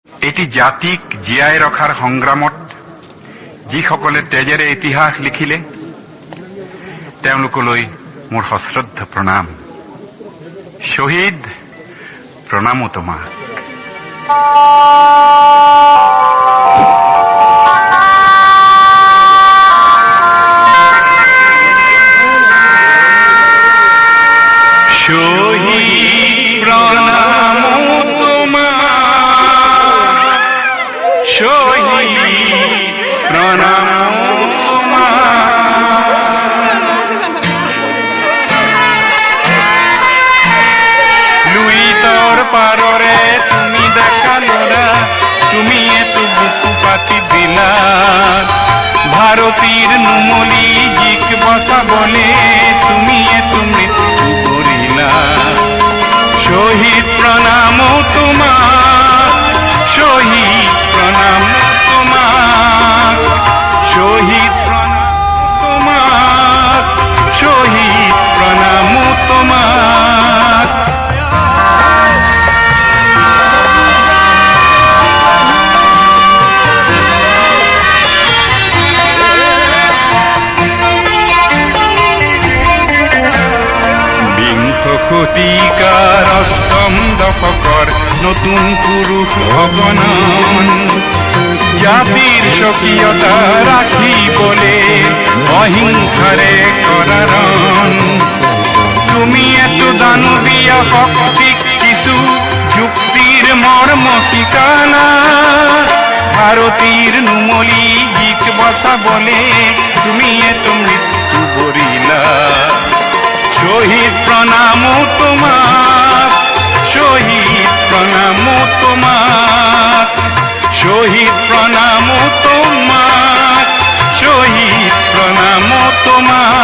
এটি জাতিক জীয়াই ৰখাৰ সংগ্ৰামত যিসকলে তেজেৰে ইতিহাস লিখিলে তেওঁলোকলৈ মোৰ সশ্ৰদ্ধ প্ৰণাম। শহীদ প্ৰণামো তোমাক। শহীদ প্ৰণামো তোমাক, শহীদ প্ৰণামো তোমাক। লুইতৰ পাৰৰে তুমি দেখা ল'ৰা, তুমি এটো বুকু পাতি দিলা। ভাৰতীৰ নুমলী জিক বচাবলে তুমি এটো মৃত্যু কৰিলা। শহীদ প্ৰণামো তোমাক, শহীদ প্ৰণামো তোমাক, শহীদ প্ৰণামো তোমাক, শহীদ প্ৰণামো তোমাক। শতিকাৰ অষ্টম দশকৰ নতুন পুৰুষ অগণন, জাতিৰ স্বকীয়তা ৰাখিবলে অহিংসাৰে কৰা ৰণ। তুমি এটো দানৱীয় শক্তিক কিছু যুক্তিৰ মৰ্ম শিকালা। ভাৰতীৰ নুমলী জিক বচাবলে তুমি এটো মৃত্যু কৰিলা। শহীদ প্ৰণামো তোমাক, শহীদ প্ৰণামো তোমাক, শহীদ প্ৰণামো তোমাক, শহীদ প্ৰণামো তোমাক।